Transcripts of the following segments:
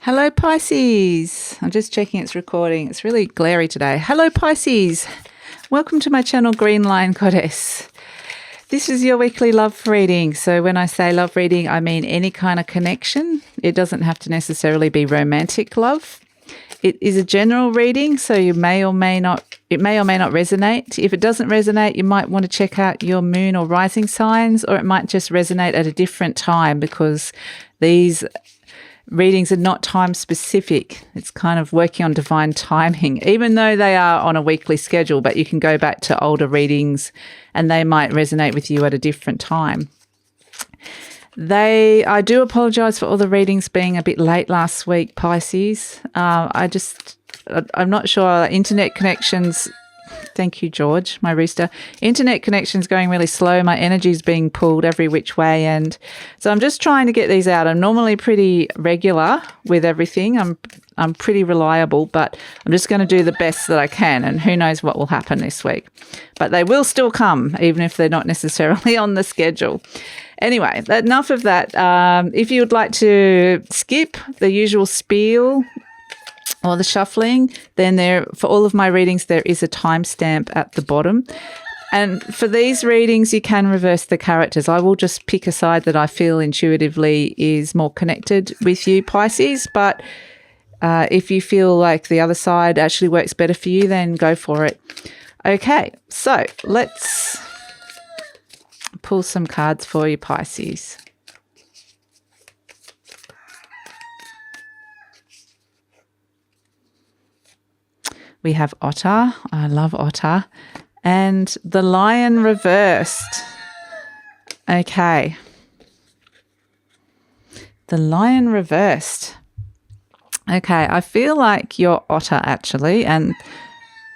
Hello Pisces. I'm just checking it's recording. It's really glary today. Hello Pisces. Welcome to my channel GreenLion Goddess. This is your weekly love reading. So when I say love reading, I mean any kind of connection. It doesn't have to necessarily be romantic love. It is a general reading, so it may or may not resonate. If it doesn't resonate, you might want to check out your moon or rising signs, or it might just resonate at a different time because these readings are not time specific. It's kind of working on divine timing, even though they are on a weekly schedule, but you can go back to older readings and they might resonate with you at a different time. I do apologize for all the readings being a bit late last week, Pisces. I'm not sure. Internet connections. Thank you, George, my rooster. Internet connection's going really slow. My energy's being pulled every which way. And so I'm just trying to get these out. I'm normally pretty regular with everything. I'm pretty reliable, but I'm just going to do the best that I can. And who knows what will happen this week. But they will still come, even if they're not necessarily on the schedule. Anyway, enough of that. If you would like to skip the usual spiel or the shuffling, then for all of my readings, there is a timestamp at the bottom. And for these readings, you can reverse the characters. I will just pick a side that I feel intuitively is more connected with you, Pisces. But if you feel like the other side actually works better for you, then go for it. Okay, so let's pull some cards for you, Pisces. We have Otter. I love Otter. And the Lion reversed. Okay. The Lion reversed. Okay, I feel like you're Otter actually, and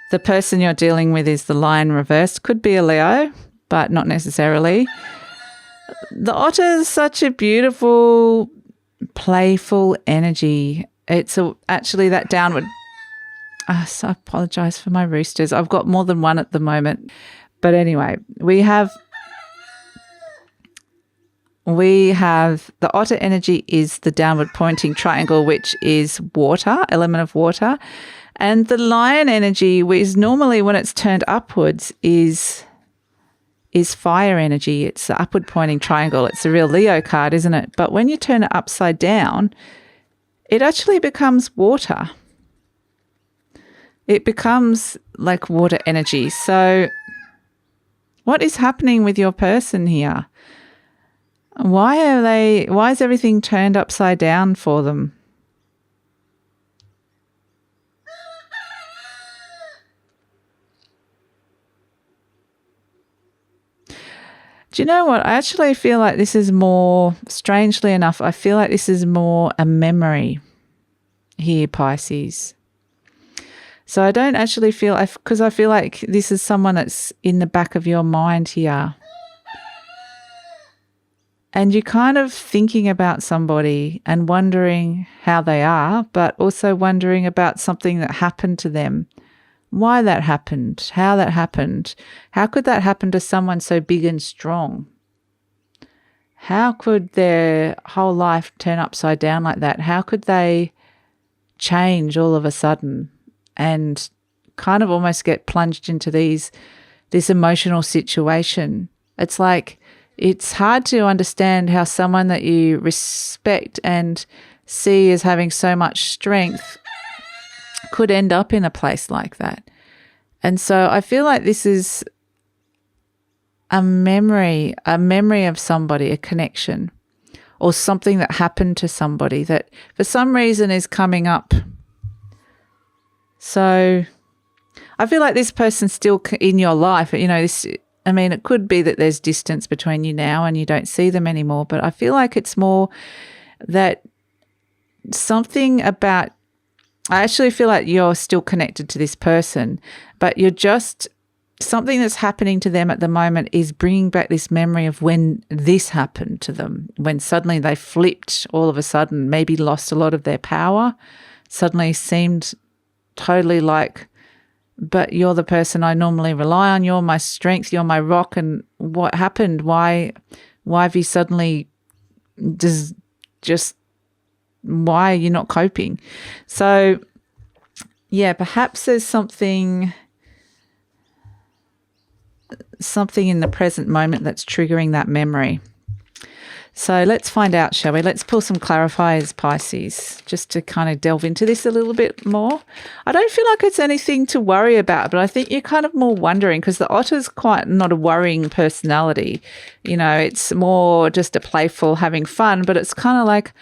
the person you're dealing with is the Lion reversed. Could be a Leo, but not necessarily. The Otter is such a beautiful, playful energy. It's actually that downward. So I apologize for my roosters. I've got more than one at the moment. But anyway, we have the Otter energy is the downward pointing triangle, which is water, element of water. And the Lion energy, which normally when it's turned upwards, is fire energy. It's the upward pointing triangle. It's a real Leo card, isn't it? But when you turn it upside down, it actually becomes water. It becomes like water energy. So what is happening with your person here? Why is everything turned upside down for them? Do you know what? I actually feel like this is more, strangely enough, I feel like this is more a memory here, Pisces. So I don't actually feel, because I feel like this is someone that's in the back of your mind here. And you're kind of thinking about somebody and wondering how they are, but also wondering about something that happened to them. Why that happened, how that happened. How could that happen to someone so big and strong? How could their whole life turn upside down like that? How could they change all of a sudden and kind of almost get plunged into this emotional situation? It's like it's hard to understand how someone that you respect and see as having so much strength could end up in a place like that. And so I feel like this is a memory of somebody, a connection, or something that happened to somebody that for some reason is coming up. So I feel like this person's still in your life. You know, it could be that there's distance between you now and you don't see them anymore, but I feel like it's more that something about, I actually feel like you're still connected to this person, but you're just, something that's happening to them at the moment is bringing back this memory of when this happened to them, when suddenly they flipped all of a sudden, maybe lost a lot of their power, suddenly seemed totally like, but you're the person I normally rely on, you're my strength, you're my rock, and what happened? Why have you suddenly just why are you not coping? So, yeah, perhaps there's something in the present moment that's triggering that memory. So let's find out, shall we? Let's pull some clarifiers, Pisces, just to kind of delve into this a little bit more. I don't feel like it's anything to worry about, but I think you're kind of more wondering because the otter's quite not a worrying personality. You know, it's more just a playful having fun, but it's kind of like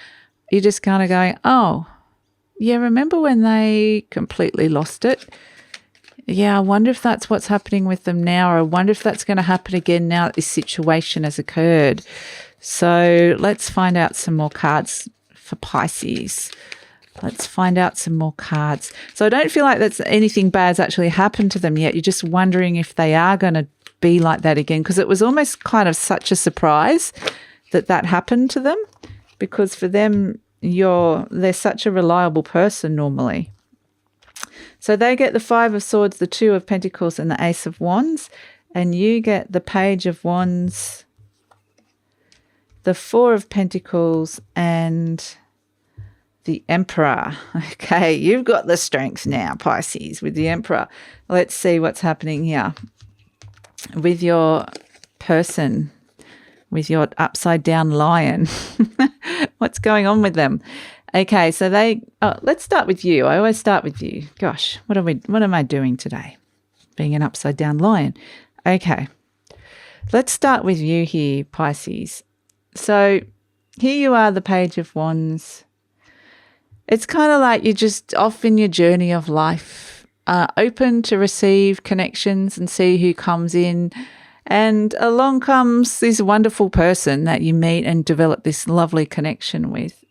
you're just kind of going, oh, yeah, remember when they completely lost it? Yeah, I wonder if that's what's happening with them now, or I wonder if that's going to happen again now that this situation has occurred. So let's find out some more cards for Pisces. Let's find out some more cards. So I don't feel like that's anything bad's actually happened to them yet. You're just wondering if they are going to be like that again, because it was almost kind of such a surprise that happened to them, because for them, they're such a reliable person normally. So they get the Five of Swords, the Two of Pentacles, and the Ace of Wands, and you get the Page of Wands, the Four of Pentacles, and the Emperor. Okay, you've got the strength now, Pisces, with the Emperor. Let's see what's happening here with your person, with your upside down lion. What's going on with them? Okay, so let's start with you. I always start with you. Gosh, what am I doing today? Being an upside down lion. Okay, let's start with you here, Pisces. So here you are, the Page of Wands. It's kind of like you're just off in your journey of life, open to receive connections and see who comes in. And along comes this wonderful person that you meet and develop this lovely connection with.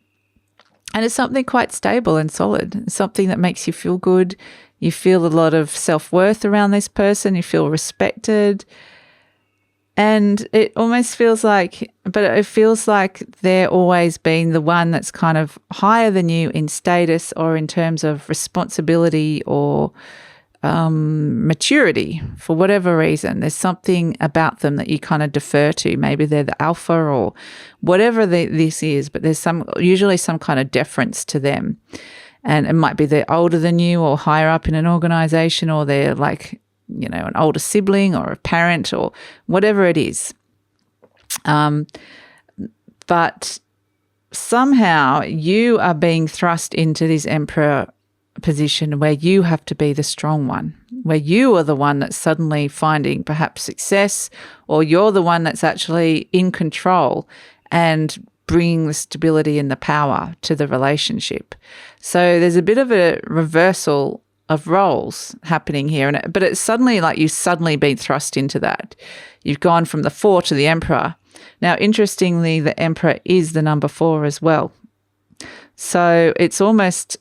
And it's something quite stable and solid, something that makes you feel good. You feel a lot of self-worth around this person. You feel respected. And it almost feels like, but it feels like they're always been the one that's kind of higher than you in status or in terms of responsibility or maturity for whatever reason. There's something about them that you kind of defer to. Maybe they're the alpha or whatever this is, but there's usually some kind of deference to them. And it might be they're older than you or higher up in an organization, or they're like, you know, an older sibling or a parent or whatever it is. But somehow you are being thrust into this Emperor position where you have to be the strong one, where you are the one that's suddenly finding perhaps success, or you're the one that's actually in control and bringing the stability and the power to the relationship. So there's a bit of a reversal of roles happening here, but it's suddenly like you've suddenly been thrust into that. You've gone from the Four to the Emperor. Now, interestingly, the Emperor is the number 4 as well. So it's almost,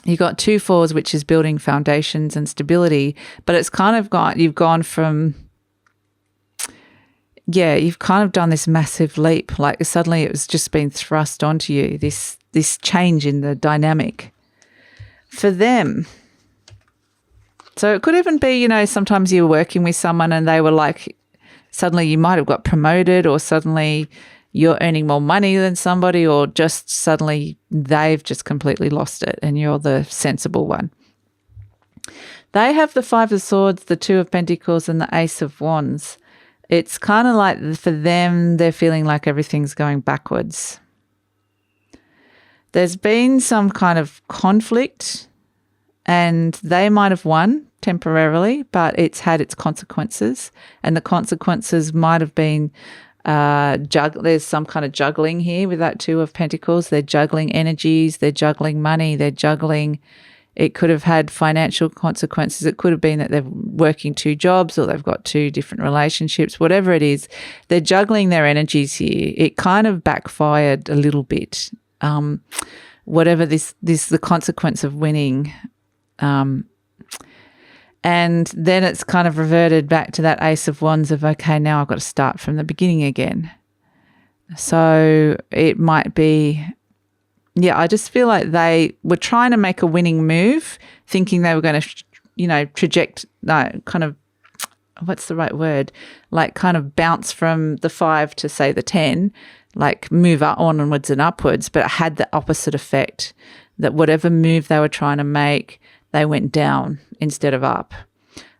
you got 2 fours, which is building foundations and stability, but it's kind of you've gone from, you've kind of done this massive leap. Like suddenly it was just been thrust onto you, this change in the dynamic. For them, so it could even be, you know, sometimes you were working with someone and they were like, suddenly you might have got promoted, or suddenly you're earning more money than somebody, or just suddenly they've just completely lost it and you're the sensible one. They have the Five of Swords, the Two of Pentacles, and the Ace of Wands. It's kind of like for them, they're feeling like everything's going backwards. There's been some kind of conflict and they might have won temporarily, but it's had its consequences, and the consequences might have been there's some kind of juggling here with that Two of Pentacles. They're juggling energies, they're juggling money, it could have had financial consequences. It could have been that they're working 2 jobs, or they've got 2 different relationships, whatever it is. They're juggling their energies here. It kind of backfired a little bit. Whatever the consequence of winning. And then it's kind of reverted back to that Ace of Wands of, okay, now I've got to start from the beginning again. So it might be, I just feel like they were trying to make a winning move, thinking they were going to, kind of, what's the right word? Like kind of bounce from the 5 to say the 10. like move onwards and upwards, but it had the opposite effect, that whatever move they were trying to make, they went down instead of up.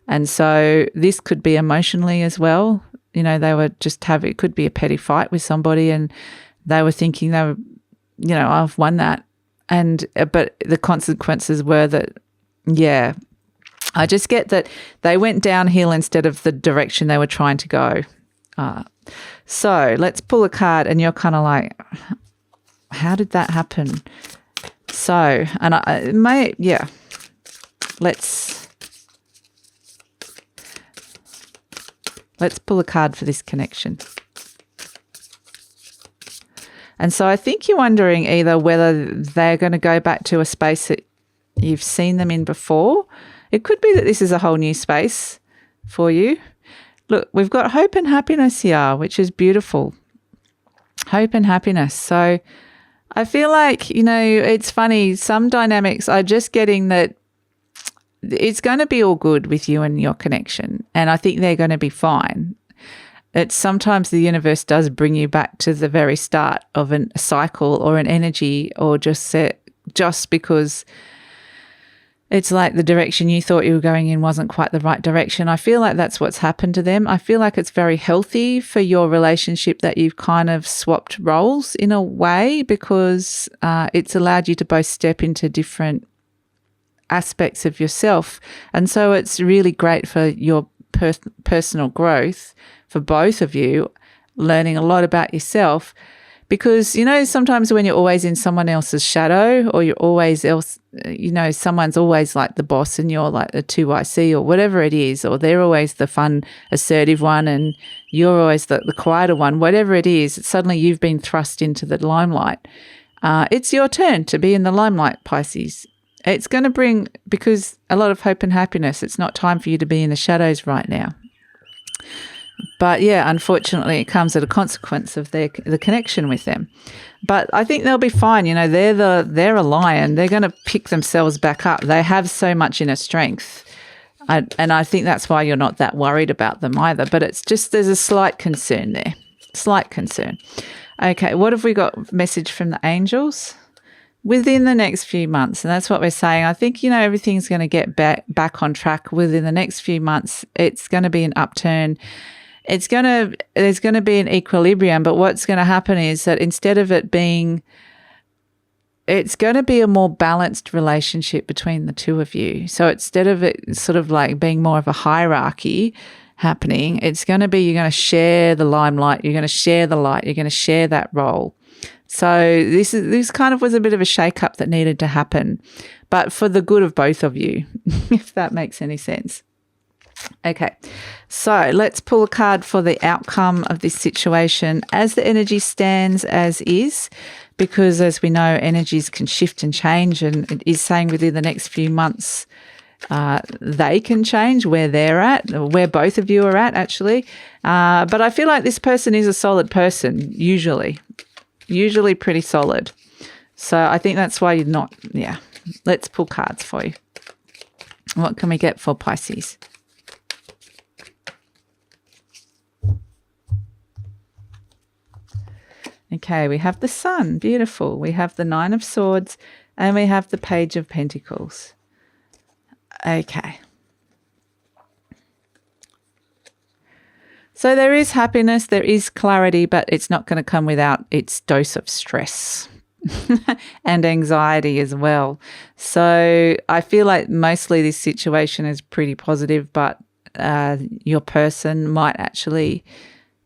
And so this could be emotionally as well. You know, they were just it could be a petty fight with somebody and they were thinking they were, you know, I've won that. But the consequences were that, yeah, I just get that they went downhill instead of the direction they were trying to go. So let's pull a card and you're kind of like, how did that happen? So, and let's pull a card for this connection. And so I think you're wondering either whether they're going to go back to a space that you've seen them in before. It could be that this is a whole new space for you. Look, we've got hope and happiness here, which is beautiful. Hope and happiness. So I feel like, you know, it's funny. Some dynamics are just getting that it's going to be all good with you and your connection. And I think they're going to be fine. It's sometimes the universe does bring you back to the very start of a cycle or an energy, or just because it's like the direction you thought you were going in wasn't quite the right direction. I feel like that's what's happened to them. I feel like it's very healthy for your relationship that you've kind of swapped roles in a way, because it's allowed you to both step into different aspects of yourself. And so it's really great for your personal growth for both of you, learning a lot about yourself. Because, you know, sometimes when you're always in someone else's shadow, or you're always someone's always like the boss and you're like the 2IC or whatever it is, or they're always the fun, assertive one and you're always the quieter one, whatever it is, suddenly you've been thrust into the limelight. It's your turn to be in the limelight, Pisces. It's going to bring, because a lot of hope and happiness. It's not time for you to be in the shadows right now. But yeah, unfortunately, it comes at a consequence of the connection with them. But I think they'll be fine. You know, they're a lion. They're going to pick themselves back up. They have so much inner strength. And I think that's why you're not that worried about them either. But it's just there's a slight concern there. Slight concern. Okay, what have we got? Message from the angels? Within the next few months, and that's what we're saying. I think, you know, everything's going to get back on track within the next few months. It's going to be an upturn. There's going to be an equilibrium, but what's going to happen is that instead of it being, it's going to be a more balanced relationship between the two of you. So instead of it sort of like being more of a hierarchy happening, it's going to be you're going to share the limelight, you're going to share the light, you're going to share that role. So this kind of was a bit of a shake-up that needed to happen, but for the good of both of you, if that makes any sense. Okay, so let's pull a card for the outcome of this situation as the energy stands as is, because as we know, energies can shift and change, and it is saying within the next few months they can change where they're at, where both of you are at actually. But I feel like this person is a solid person, usually pretty solid. So I think that's why you're not, yeah. Let's pull cards for you. What can we get for Pisces? Okay, we have the Sun, beautiful. We have the Nine of Swords and we have the Page of Pentacles. Okay. So there is happiness, there is clarity, but it's not going to come without its dose of stress and anxiety as well. So I feel like mostly this situation is pretty positive, but your person might actually,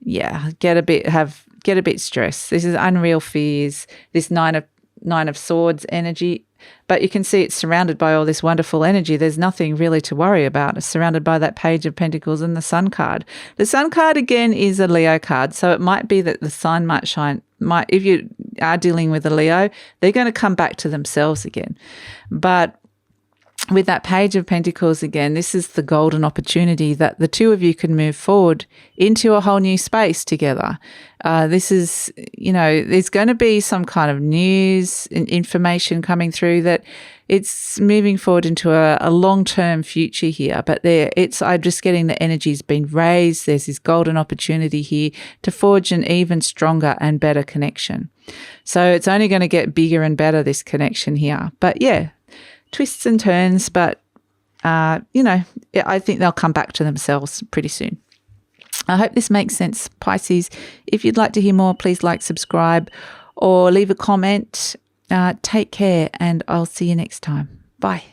get a bit stressed. This is unreal fears, this Nine of Swords energy. But you can see it's surrounded by all this wonderful energy. There's nothing really to worry about. It's surrounded by that Page of Pentacles and the Sun card. The Sun card, again, is a Leo card. So it might be that the sun might shine. If you are dealing with a Leo, they're going to come back to themselves again. But with that Page of Pentacles again, this is the golden opportunity that the two of you can move forward into a whole new space together. This is, there's going to be some kind of news and information coming through that it's moving forward into a long-term future here. But I'm just getting the energy's been raised. There's this golden opportunity here to forge an even stronger and better connection. So it's only going to get bigger and better, this connection here. But yeah, twists and turns, but, I think they'll come back to themselves pretty soon. I hope this makes sense, Pisces. If you'd like to hear more, please like, subscribe, or leave a comment. Take care, and I'll see you next time. Bye.